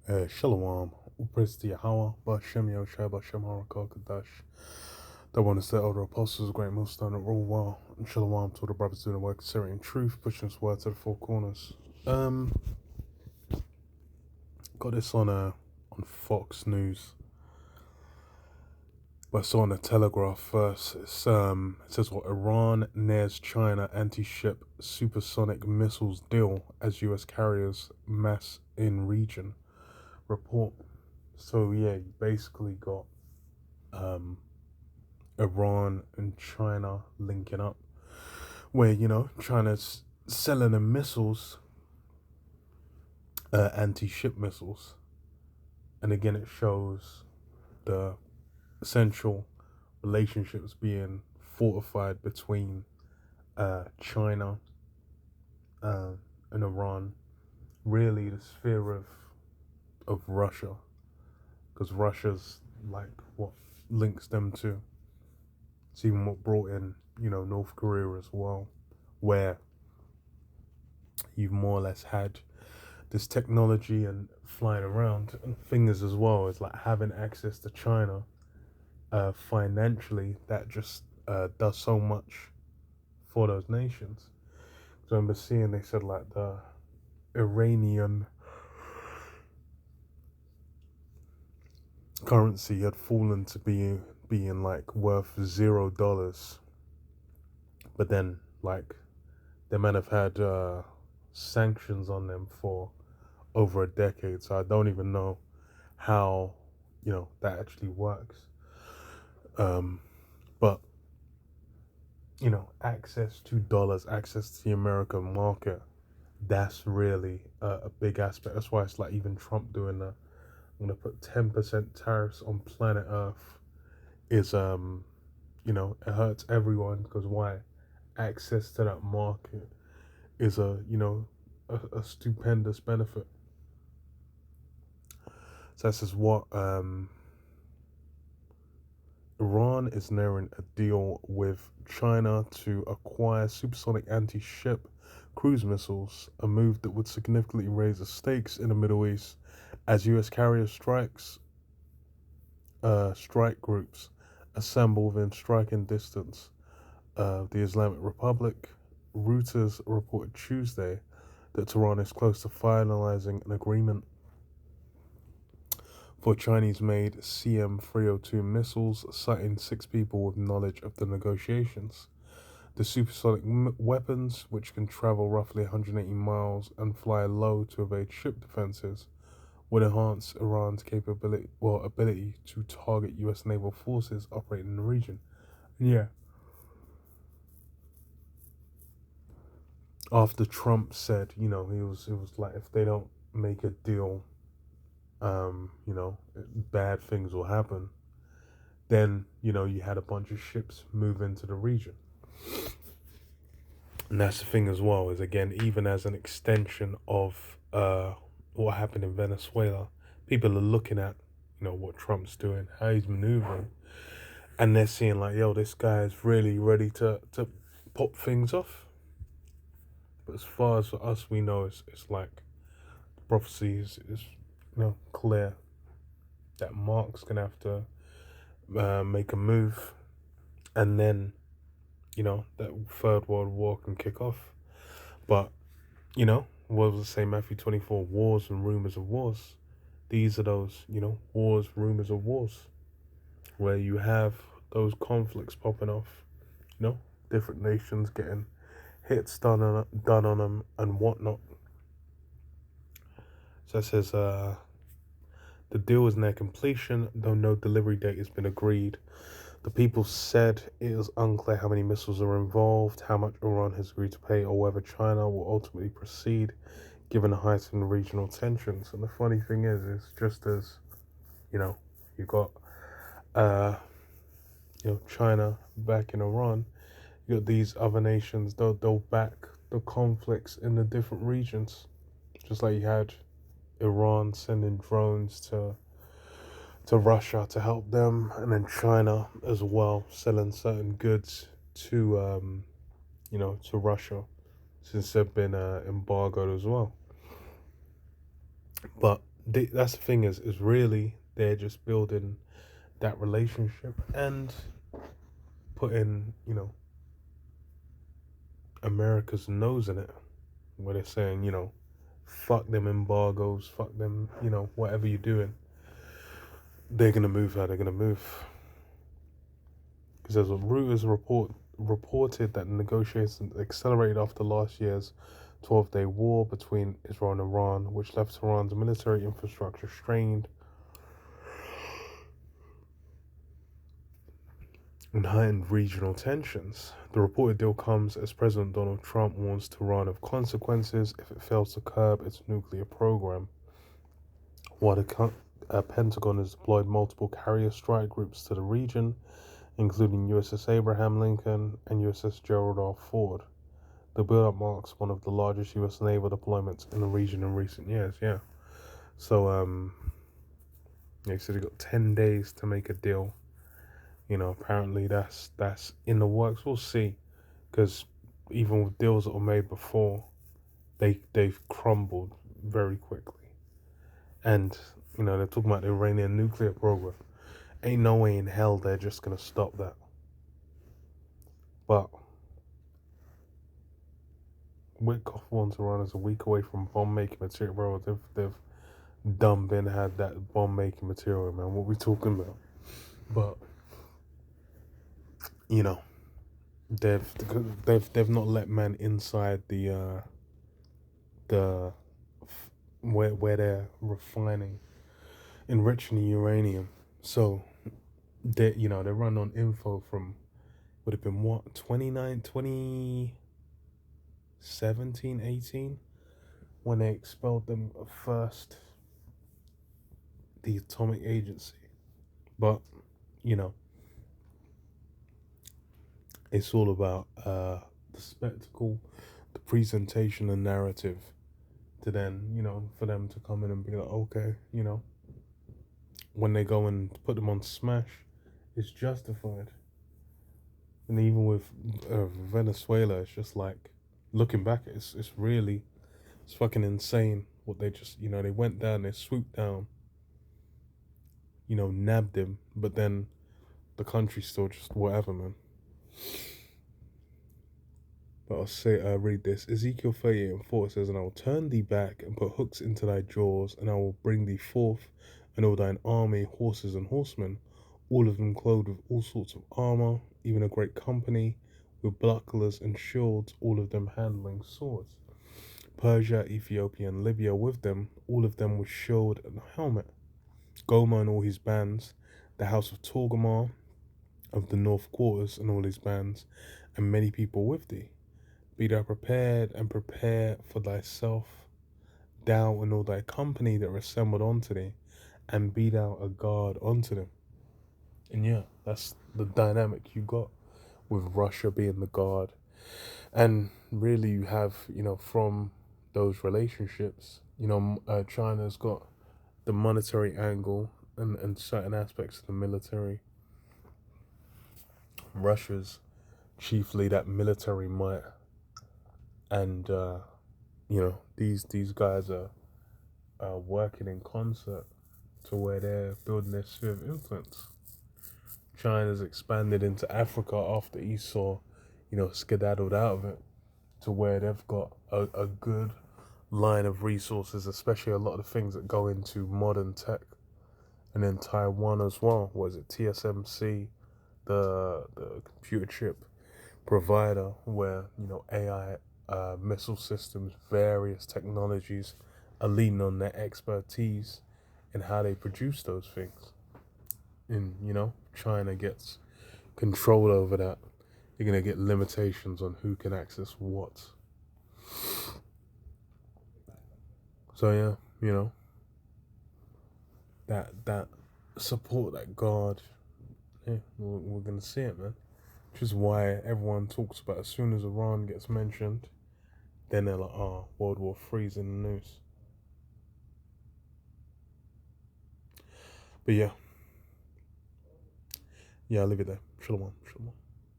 Shalom, praise to Yahweh, Bashem Yoshai, Bashem Harakal Kadash. The one is the elder apostles, great millstone that rule well. And Shalom to the brothers doing the work, carrying truth, pushing his word to the four corners. Got this on Fox News. But I saw on the Telegraph first. It says what Iran nares China anti-ship supersonic missiles deal as U.S. carriers mass in region. Report. So yeah, you basically got Iran and China linking up, where China's selling them missiles, anti-ship missiles, and again it shows the essential relationships being fortified between China and Iran. Really, the sphere of Russia, because Russia's like what links them to. It's even what brought in, North Korea as well, where you've more or less had this technology and flying around and things as well as like having access to China financially. That just does so much for those nations. So I remember seeing they said like the Iranian currency had fallen to being like worth $0, but then like they might have had sanctions on them for over a decade, so I don't even know how that actually works. But access to dollars, access to the American market, that's really a big aspect. That's why it's like even Trump doing that. I'm gonna put 10% tariffs on planet Earth is it hurts everyone, because why? Access to that market is a stupendous benefit. So this is what Iran is nearing a deal with China to acquire supersonic anti-ship cruise missiles, a move that would significantly raise the stakes in the Middle East as U.S. carrier strike groups assemble within striking distance of the Islamic Republic. Reuters reported Tuesday that Tehran is close to finalizing an agreement for Chinese-made CM-302 missiles, citing 6 people with knowledge of the negotiations. The supersonic weapons, which can travel roughly 180 miles and fly low to evade ship defenses, would enhance Iran's ability to target U.S. naval forces operating in the region. Yeah. After Trump said, it was like if they don't make a deal, bad things will happen. Then, you had a bunch of ships move into the region. And that's the thing as well, is again, even as an extension of what happened in Venezuela, people are looking at, what Trump's doing, how he's maneuvering, and they're seeing like, yo, this guy is really ready to pop things off. But as far as us, we know it's like prophecy is clear that Mark's gonna have to make a move, and then that Third World War can kick off. But what was it say, Matthew 24, wars and rumors of wars. These are those wars, rumors of wars, where you have those conflicts popping off, different nations getting hits done on them and whatnot. So it says the deal is near completion, though no delivery date has been agreed. The people said it is unclear how many missiles are involved, how much Iran has agreed to pay, or whether China will ultimately proceed, given the heightened regional tensions. And the funny thing is just as, you got, China backing Iran, you got these other nations, they'll back the conflicts in the different regions. Just like you had Iran sending drones to Russia to help them, and then China as well selling certain goods to to Russia, since they've been embargoed as well. But that's the thing is really they're just building that relationship and putting, America's nose in it, where they're saying, fuck them embargoes, fuck them, whatever you're doing, they're gonna move how they're gonna move. Because as Reuters reported that the negotiations accelerated after last year's 12-day war between Israel and Iran, which left Iran's military infrastructure strained and heightened regional tensions. The reported deal comes as President Donald Trump warns Tehran of consequences if it fails to curb its nuclear program, while the Pentagon has deployed multiple carrier strike groups to the region, including USS Abraham Lincoln and USS Gerald R. Ford. The build-up marks one of the largest U.S. naval deployments in the region in recent years. Yeah. So, they said they got 10 days to make a deal. Apparently that's in the works. We'll see, because even with deals that were made before, they've crumbled very quickly. And they're talking about the Iranian nuclear program. Ain't no way in hell they're just gonna stop that. But Witkoff wants Iran is a week away from bomb making material, bro. They've dumb been had that bomb making material, man. What we talking about? But they've not let man inside the where they're refining, enriching the uranium. So they run on info from would have been what 2017, 18, when they expelled them first, the Atomic Agency. But it's all about the spectacle, the presentation, and narrative. To then, for them to come in and be like, okay, when they go and put them on Smash, it's justified. And even with Venezuela, it's just like, looking back, it's fucking insane what they just, they went down, they swooped down, nabbed him, but then the country's still just whatever, man. But I'll read this. Ezekiel 38:4 says, and I will turn thee back and put hooks into thy jaws, and I will bring thee forth, and all thine army, horses and horsemen, all of them clothed with all sorts of armor, even a great company, with bucklers and shields, all of them handling swords. Persia, Ethiopia, and Libya with them, all of them with shield and helmet. Gomer and all his bands, the house of Torgamar, of the north quarters and all his bands, and many people with thee. Be thou prepared, and prepare for thyself, thou and all thy company that are assembled unto thee, and be thou a guard unto them. And yeah, that's the dynamic you got with Russia being the guard. And really you have, from those relationships, China's got the monetary angle and certain aspects of the military. Russia's chiefly that military might. And these guys are working in concert to where they're building their sphere of influence. China's expanded into Africa after Esau, skedaddled out of it, to where they've got a good line of resources, especially a lot of the things that go into modern tech. And then Taiwan as well, was it TSMC, the computer chip provider, where AI, missile systems, various technologies are leaning on their expertise in how they produce those things. And China gets control over that, you're gonna get limitations on who can access what. So yeah, that support, that guard, yeah, we're gonna see it, man. Which is why everyone talks about, as soon as Iran gets mentioned, then they're like, World War III's in the news. But yeah, I'll leave it there. Shalom.